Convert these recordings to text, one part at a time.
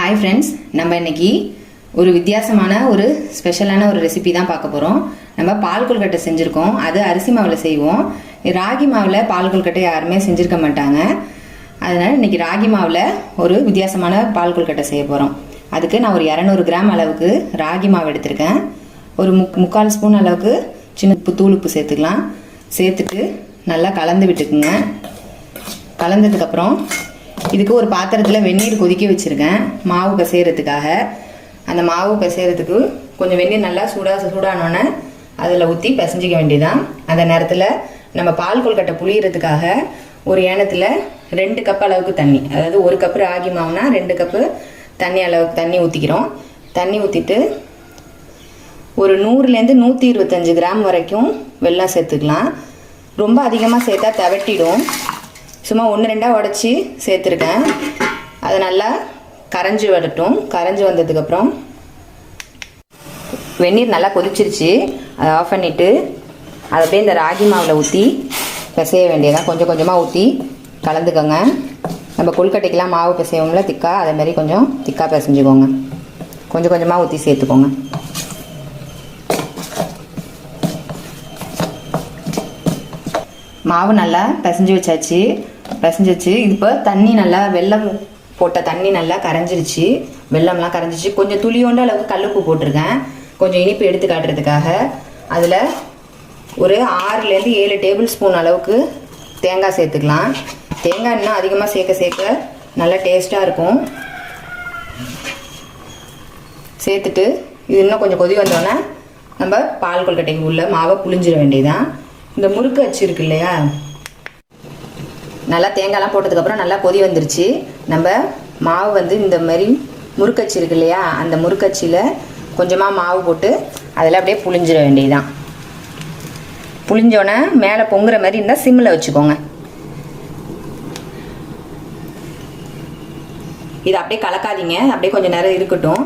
Hi friends, நம்ம இன்னைக்கு ஒரு வித்தியாசமான ஒரு ஸ்பெஷலான ஒரு ரெசிபி தான் பார்க்க போகிறோம். நம்ம பால் கொழுக்கட்டை செஞ்சுருக்கோம். அது அரிசி மாவில் செய்வோம். ராகி மாவில் பால் கொழுக்கட்டை யாருமே செஞ்சுருக்க மாட்டாங்க. அதனால் இன்றைக்கி ராகி மாவில் ஒரு வித்தியாசமான பால் கொழுக்கட்டை செய்ய போகிறோம். அதுக்கு நான் ஒரு 200 கிராம் அளவுக்கு ராகி மாவு எடுத்திருக்கேன். ஒரு முக்கால் ஸ்பூன் அளவுக்கு சின்ன தூள் உப்பு சேர்த்துக்கலாம். சேர்த்துட்டு நல்லா கலந்து விட்டுக்குங்க. கலந்ததுக்கப்புறம் இதுக்கு ஒரு பாத்திரத்தில் வெந்நீர் கொதிக்க வச்சுருக்கேன் மாவு பிசைகிறதுக்காக. அந்த மாவு பிசைகிறதுக்கு கொஞ்சம் வெந்நீர் நல்லா சூடானோன்னே அதில் ஊற்றி பிசைஞ்சிக்க வேண்டியதான். அந்த நேரத்தில் நம்ம பால் கொழுக்கட்டை புளியறதுக்காக ஒரு ஏனத்தில் 2 கப் அளவுக்கு தண்ணி, அதாவது 1 கப்பு ராகி மாவுனா 2 கப்பு அளவுக்கு தண்ணி ஊற்றிக்கிறோம். தண்ணி ஊற்றிட்டு ஒரு 100லேருந்து 125 கிராம் வரைக்கும் வெல்லம் சேர்த்துக்கலாம். ரொம்ப அதிகமாக சேர்த்தா தவட்டிடும். சும்மா 1-2 உடச்சி சேர்த்துருக்கேன். அதை நல்லா கரைஞ்சி வரட்டும். கரைஞ்சி வந்ததுக்கப்புறம் வெந்நீர் நல்லா கொதிச்சிருச்சு. அதை ஆஃப் பண்ணிவிட்டு அதை அப்படியே இந்த ராகி மாவில் ஊற்றி பிசைய வேண்டியதான். கொஞ்சம் கொஞ்சமாக ஊற்றி கலந்துக்கோங்க. நம்ம கொழுக்கட்டைக்கெலாம் மாவு பிசைவோம்ல திக்கா, அதேமாதிரி கொஞ்சம் திக்காக பிசைஞ்சுக்கோங்க. கொஞ்சம் கொஞ்சமாக ஊற்றி சேர்த்துக்கோங்க. மாவு நல்லா பிசைஞ்சு வச்சாச்சு. இப்போ தண்ணி நல்லா வெல்லம் போட்ட தண்ணி நல்லா கரைஞ்சிருச்சு. வெல்லம்லாம் கரைஞ்சிச்சு. கொஞ்சம் துளியோண்ட அளவுக்கு கல்லுப்பு போட்டிருக்கேன், கொஞ்சம் இனிப்பு எடுத்து காட்டுறதுக்காக. அதில் ஒரு 6லேருந்து 7 டேபிள் ஸ்பூன் அளவுக்கு தேங்காய் சேர்த்துக்கலாம். தேங்காய் இன்னும் அதிகமாக சேர்க்க நல்லா டேஸ்ட்டாக இருக்கும். சேர்த்துட்டு இது இன்னும் கொஞ்சம் கொதி வந்தோடனே நம்ம பால் கொழுக்கட்டைக்கு உள்ள மாவை புளிஞ்சிட வேண்டியதுதான். இந்த முறுக்கு அச்சு இருக்கு இல்லையா, நல்லா தேங்காய்லாம் போட்டதுக்கப்புறம் நல்லா கொதி வந்துருச்சு. நம்ம மாவு இந்த மாதிரி முறுக்கச்சி இருக்கு இல்லையா, அந்த முறுக்கச்சியில் கொஞ்சமாக மாவு போட்டு அதில் அப்படியே புளிஞ்சிட வேண்டியதுதான். புளிஞ்சோன்னே மேலே பொங்குற மாதிரி இருந்தால் சிம்மில் வச்சுக்கோங்க. இதை அப்படியே கலக்காதீங்க, அப்படியே கொஞ்சம் நேரம் இருக்கட்டும்.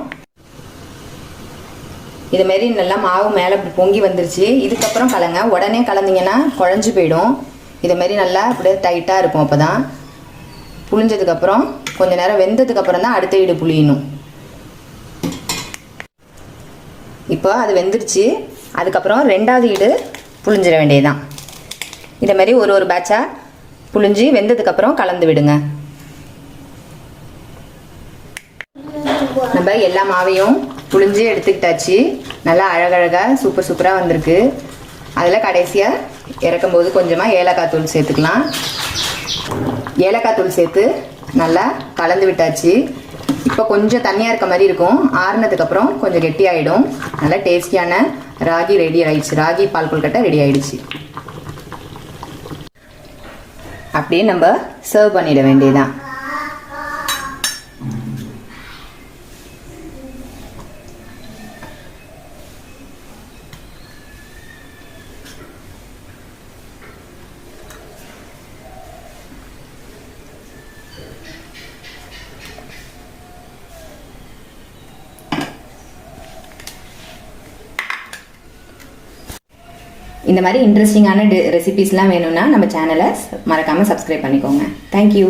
இதுமாரி நல்லா மாவு மேலே பொங்கி வந்துருச்சு. இதுக்கப்புறம் கலங்க. உடனே கலந்தீங்கன்னா குழஞ்சி போயிடும். இதுமாரி நல்லா அப்படியே டைட்டாக இருக்கும். அப்போ தான் புளிஞ்சதுக்கப்புறம் கொஞ்சம் நேரம் வெந்ததுக்கப்புறம் தான் அடுத்த ஈடு புளியணும். இப்போ அது வெந்துருச்சு. அதுக்கப்புறம் 2வது ஈடு புளிஞ்சிட வேண்டியதுதான். இதேமாரி ஒரு பேட்சாக புளிஞ்சு வெந்ததுக்கப்புறம் கலந்து விடுங்க. நம்ம எல்லா மாவையும் புளிஞ்சு எடுத்துக்கிட்டாச்சு. நல்லா அழகழகாக சூப்பராக வந்திருக்கு. அதில் கடைசியாக இறக்கும்போது கொஞ்சமாக ஏலக்காய் தூள் சேர்த்துக்கலாம். ஏலக்காய் தூள் சேர்த்து நல்லா கலந்து விட்டாச்சு. இப்போ கொஞ்சம் தண்ணியாக இருக்க மாதிரி இருக்கும். ஆறுனதுக்கப்புறம் கொஞ்சம் கெட்டியாகிடும். நல்லா டேஸ்டியான ராகி ரெடி ஆயிடுச்சு. ராகி பால் கொழுக்கட்டை ரெடி ஆயிடுச்சு. அப்படியே நம்ம சர்வ் பண்ணிட வேண்டியதுதான். இந்த மாதிரி இன்ட்ரெஸ்டிங்கான ரெசிபீஸ்லாம் வேணும்னா நம்ம சேனலை மறக்காமல் சப்ஸ்கிரைப் பண்ணிக்கோங்க. தேங்க்யூ.